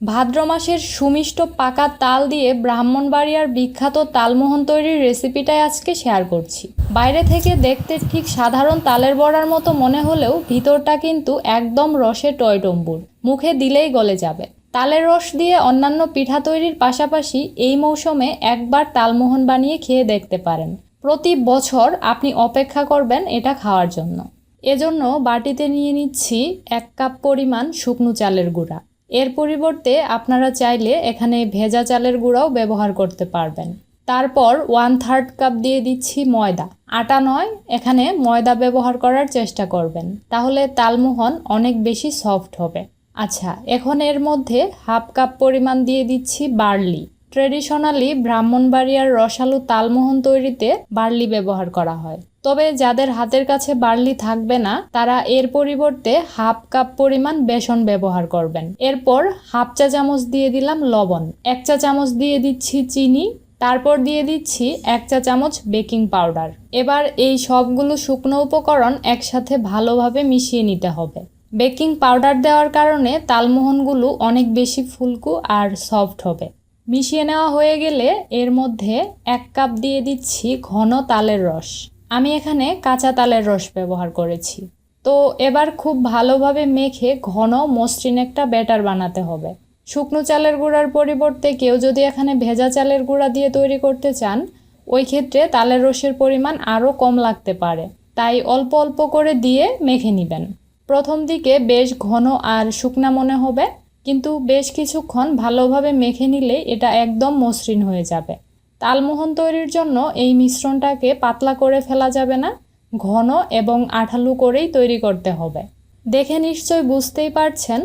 ভাদ্র মাসের সুমিষ্ট পাকা তাল দিয়ে ব্রাহ্মণবাড়িয়ার বিখ্যাত তালমোহন তৈরির রেসিপিটাই আজকে শেয়ার করছি। বাইরে থেকে দেখতে ঠিক সাধারণ তালের বড়ার মতো মনে হলেও ভিতরটা কিন্তু একদম রসে টইটম্বুর, মুখে দিলেই গলে যাবে। তালের রস দিয়ে অন্যান্য পিঠা তৈরির পাশাপাশি এই মৌসুমে একবার তালমোহন বানিয়ে খেয়ে দেখতে পারেন। প্রতি বছর আপনি অপেক্ষা করবেন এটা খাওয়ার জন্য। এজন্য বাটিতে নিয়ে নিচ্ছি 1 কাপ পরিমাণ শুকনো চালের গুঁড়া। এর পরিবর্তে আপনারা চাইলে এখানে ভেজা চালের গুঁড়াও ব্যবহার করতে পারবেন। তারপর 1/3 কাপ দিয়ে দিচ্ছি ময়দা। আটা নয়, এখানে ময়দা ব্যবহার করার চেষ্টা করবেন, তাহলে তালমোহন অনেক বেশি সফট হবে। আচ্ছা, এখন এর মধ্যে 1/2 কাপ পরিমাণ দিয়ে দিচ্ছি বার্লি। ট্রেডিশনালি ব্রাহ্মণবাড়িয়ার রসালো তালমোহন তৈরিতে বার্লি ব্যবহার করা হয়, তবে যাদের হাতের কাছে বার্লি থাকবে না তারা এর পরিবর্তে 1/2 কাপ পরিমাণ বেসন ব্যবহার করবেন। এরপর 1/2 চা চামচ দিয়ে দিলাম লবণ, 1 চা চামচ দিয়ে দিচ্ছি চিনি, তারপর দিয়ে দিচ্ছি 1 চা চামচ বেকিং পাউডার। এবার এই সবগুলো শুকনো উপকরণ একসাথে ভালোভাবে মিশিয়ে নিতে হবে। বেকিং পাউডার দেওয়ার কারণে তালমোহনগুলো অনেক বেশি ফুলকো আর সফট হবে। মিশিয়ে নেওয়া হয়ে গেলে এর মধ্যে 1 কাপ দিয়ে দিচ্ছি ঘন তালের রস। আমি এখানে কাঁচা তালের রস ব্যবহার করেছি। তো এবার খুব ভালোভাবে মেখে ঘন মসৃণ একটা ব্যাটার বানাতে হবে। শুকনো চালের গুঁড়ার পরিবর্তে কেউ যদি এখানে ভেজা চালের গুঁড়া দিয়ে তৈরি করতে চান, ওই ক্ষেত্রে তালের রসের পরিমাণ আরও কম লাগতে পারে, তাই অল্প অল্প করে দিয়ে মেখে নেবেন। প্রথম দিকে বেশ ঘন আর শুকনা মনে হবে, কিন্তু বেশ কিছুক্ষণ ভালোভাবে মেখে নিলে এটা একদম মসৃণ হয়ে যাবে। তালমোহন তৈরির জন্য এই মিশ্রণটাকে পাতলা করে ফেলা যাবে না, ঘন এবং আঠালো করেই তৈরি করতে হবে। দেখে নিশ্চয় বুঝতেই পারছেন,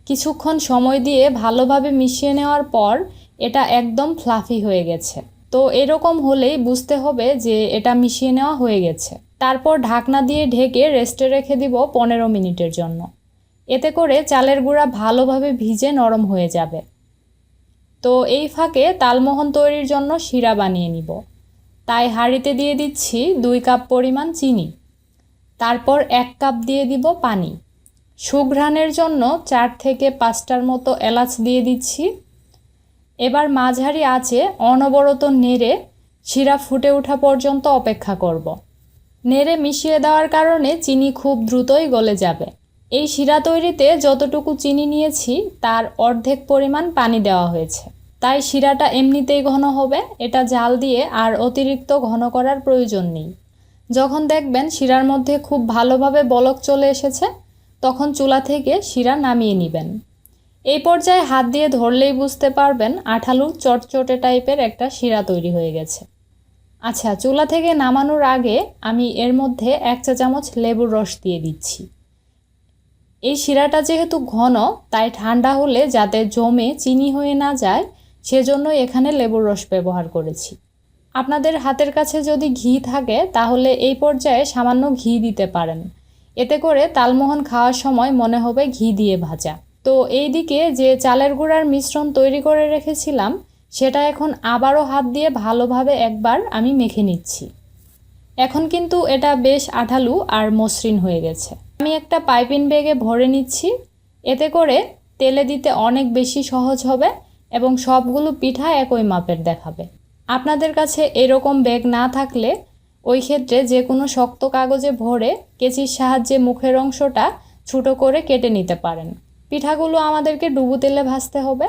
কিছুক্ষণ সময় দিয়ে ভালোভাবে মিশিয়ে নেওয়ার পর এটা একদম ফ্লাফি হয়ে গেছে। তো এরকম হলেই বুঝতে হবে যে এটা মিশিয়ে নেওয়া হয়ে গেছে। তারপর ঢাকনা দিয়ে ঢেকে রেস্টে রেখে দিব 15 মিনিটের জন্য। এতে করে চালের গুঁড়া ভালোভাবে ভিজে নরম হয়ে যাবে। তো এই ফাঁকে তালমোহন তৈরির জন্য শিরা বানিয়ে নিব। তাই হাঁড়িতে দিয়ে দিচ্ছি 2 কাপ পরিমাণ চিনি, তারপর 1 কাপ দিয়ে দিব পানি। সুঘ্রাণের জন্য 4 থেকে 5টার মতো এলাচ দিয়ে দিচ্ছি। এবার মাঝারি আঁচে অনবরত নেড়ে শিরা ফুটে ওঠা পর্যন্ত অপেক্ষা করব। নেড়ে মিশিয়ে দেওয়ার কারণে চিনি খুব দ্রুতই গলে যাবে। এই শিরা তৈরিতে যতটুকু চিনি নিয়েছি তার অর্ধেক পরিমাণ পানি দেওয়া হয়েছে, তাই শিরাটা এমনিতেই ঘন হবে, এটা জাল দিয়ে আর অতিরিক্ত ঘন করার প্রয়োজন নেই। যখন দেখবেন শিরার মধ্যে খুব ভালোভাবে বলক চলে এসেছে, তখন চুলা থেকে শিরা নামিয়ে নেবেন। এই পর্যায়ে হাত দিয়ে ধরলেই বুঝতে পারবেন আঠালো চটচটে টাইপের একটা শিরা তৈরি হয়ে গেছে। আচ্ছা, চুলা থেকে নামানোর আগে আমি এর মধ্যে 1 চা চামচ লেবুর রস দিয়ে দিচ্ছি। এই শিরাটা যেহেতু ঘন, তাই ঠান্ডা হলে যাতে জমে চিনি হয়ে না যায়, সেজন্য এখানে লেবুর রস ব্যবহার করেছি। আপনাদের হাতের কাছে যদি ঘি থাকে তাহলে এই পর্যায়ে সামান্য ঘি দিতে পারেন, এতে করে তালমোহন খাওয়ার সময় মনে হবে ঘি দিয়ে ভাজা। তো এইদিকে যে চালের গুঁড়ার মিশ্রণ তৈরি করে রেখেছিলাম, সেটা এখন আবারও হাত দিয়ে ভালোভাবে একবার আমি মেখে নিচ্ছি। এখন কিন্তু এটা বেশ আঠালো আর মসৃণ হয়ে গেছে। আমি একটা পাইপিং ব্যাগে ভরে নিচ্ছি, এতে করে তেলে দিতে অনেক বেশি সহজ হবে এবং সবগুলো পিঠা একই মাপের দেখাবে। আপনাদের কাছে এরকম ব্যাগ না থাকলে ওই ক্ষেত্রে যে কোনো শক্ত কাগজে ভরে কেচির সাহায্যে মুখের অংশটা ছোটো করে কেটে নিতে পারেন। পিঠাগুলো আমাদেরকে ডুবো তেলে ভাজতে হবে,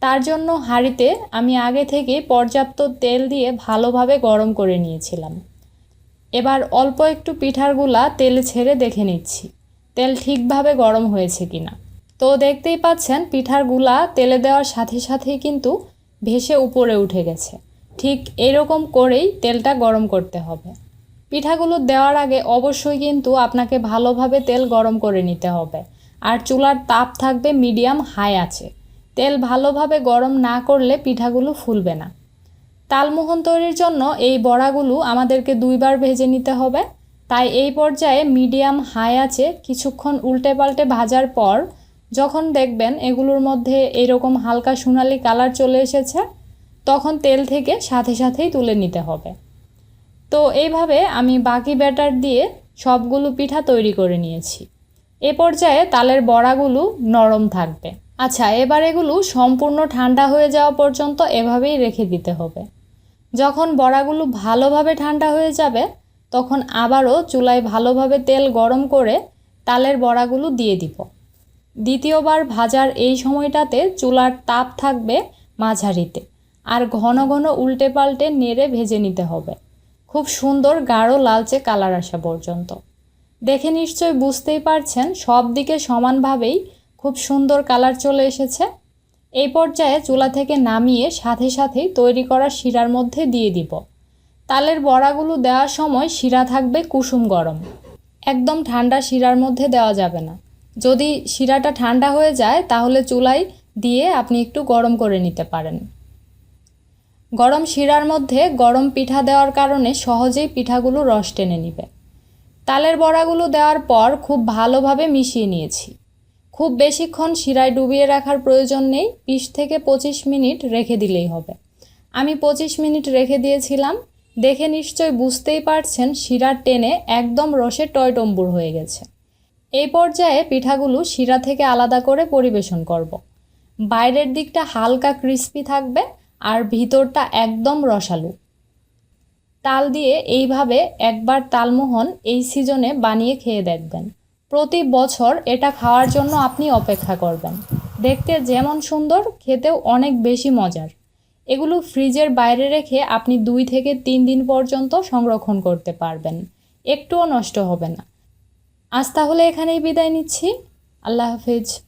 তার জন্য হাঁড়িতে আমি আগে থেকেই পর্যাপ্ত তেল দিয়ে ভালোভাবে গরম করে নিয়েছিলাম। এবার অল্প একটু পিঠার গুলা তেলে ছেড়ে দেখে নিচ্ছি তেল ঠিকভাবে গরম হয়েছে কিনা। তো দেখতেই পাচ্ছেন পিঠার গুলা তেলে দেওয়ার সাথে সাথেই কিন্তু ভেসে উপরে উঠে গেছে। ঠিক এরকম করেই তেলটা গরম করতে হবে। পিঠাগুলো দেওয়ার আগে অবশ্যই কিন্তু আপনাকে ভালোভাবে তেল গরম করে নিতে হবে, আর চুলার তাপ থাকবে মিডিয়াম হাই আছে। তেল ভালোভাবে গরম না করলে পিঠাগুলো ফুলবে না। তালমোহন তৈরির জন্য এই বড়াগুলো আমাদেরকে 2বার ভেজে নিতে হবে, তাই এই পর্যায়ে মিডিয়াম হাই আছে কিছুক্ষণ উল্টে পাল্টে ভাজার পর যখন দেখবেন এগুলোর মধ্যে এরকম হালকা সোনালি কালার চলে এসেছে, তখন তেল থেকে সাথে সাথেই তুলে নিতে হবে। তো এইভাবে আমি বাকি ব্যাটার দিয়ে সবগুলো পিঠা তৈরি করে নিয়েছি। এ পর্যায়ে তালের বড়াগুলো নরম থাকবে। আচ্ছা, এবার এগুলো সম্পূর্ণ ঠান্ডা হয়ে যাওয়া পর্যন্ত এভাবেই রেখে দিতে হবে। যখন বড়াগুলো ভালোভাবে ঠান্ডা হয়ে যাবে তখন আবারও চুলায় ভালোভাবে তেল গরম করে তালের বড়াগুলো দিয়ে দিব। দ্বিতীয়বার ভাজার এই সময়টাতে চুলার তাপ থাকবে মাঝারিতে, আর ঘন ঘন উল্টে পাল্টে নেড়ে ভেজে নিতে হবে খুব সুন্দর গাঢ় লালচে কালার আসা পর্যন্ত। দেখে নিশ্চয় বুঝতেই পারছেন সব দিকে সমানভাবেই খুব সুন্দর কালার চলে এসেছে। এই পর্যায়ে চুলা থেকে নামিয়ে সাথে সাথেই তৈরি করা শিরার মধ্যে দিয়ে দিব। তালের বড়াগুলো দেওয়ার সময় শিরা থাকবে কুসুম গরম, একদম ঠান্ডা শিরার মধ্যে দেওয়া যাবে না। যদি শিরাটা ঠান্ডা হয়ে যায় তাহলে চুলায় দিয়ে আপনি একটু গরম করে নিতে পারেন। গরম শিরার মধ্যে গরম পিঠা দেওয়ার কারণে সহজেই পিঠাগুলো রস টেনে নেবে। তালের বড়াগুলো দেওয়ার পর খুব ভালোভাবে মিশিয়ে নিয়েছি। খুব বেশিক্ষণ শিরায় ডুবিয়ে রাখার প্রয়োজন নেই, 20 থেকে 25 মিনিট রেখে দিলেই হবে। আমি 25 মিনিট রেখে দিয়েছিলাম। দেখে নিশ্চয় বুঝতেই পারছেন শিরার টেনে একদম রসে টইটম্বুর হয়ে গেছে। এই পর্যায়ে পিঠাগুলো শিরা থেকে আলাদা করে পরিবেশন করব। বাইরের দিকটা হালকা ক্রিস্পি থাকবে আর ভিতরটা একদম রসালো। তাল দিয়ে এইভাবে একবার তালমোহন এই সিজনে বানিয়ে খেয়ে দেখবেন। প্রতি বছর এটা খাওয়ার জন্য আপনি অপেক্ষা করবেন। দেখতে যেমন সুন্দর, খেতেও অনেক বেশি মজার। এগুলো ফ্রিজের বাইরে রেখে আপনি 2 থেকে 3 দিন পর্যন্ত সংরক্ষণ করতে পারবেন, একটুও নষ্ট হবে না। আজ তাহলে এখানেই বিদায় নিচ্ছি। আল্লাহ হাফেজ।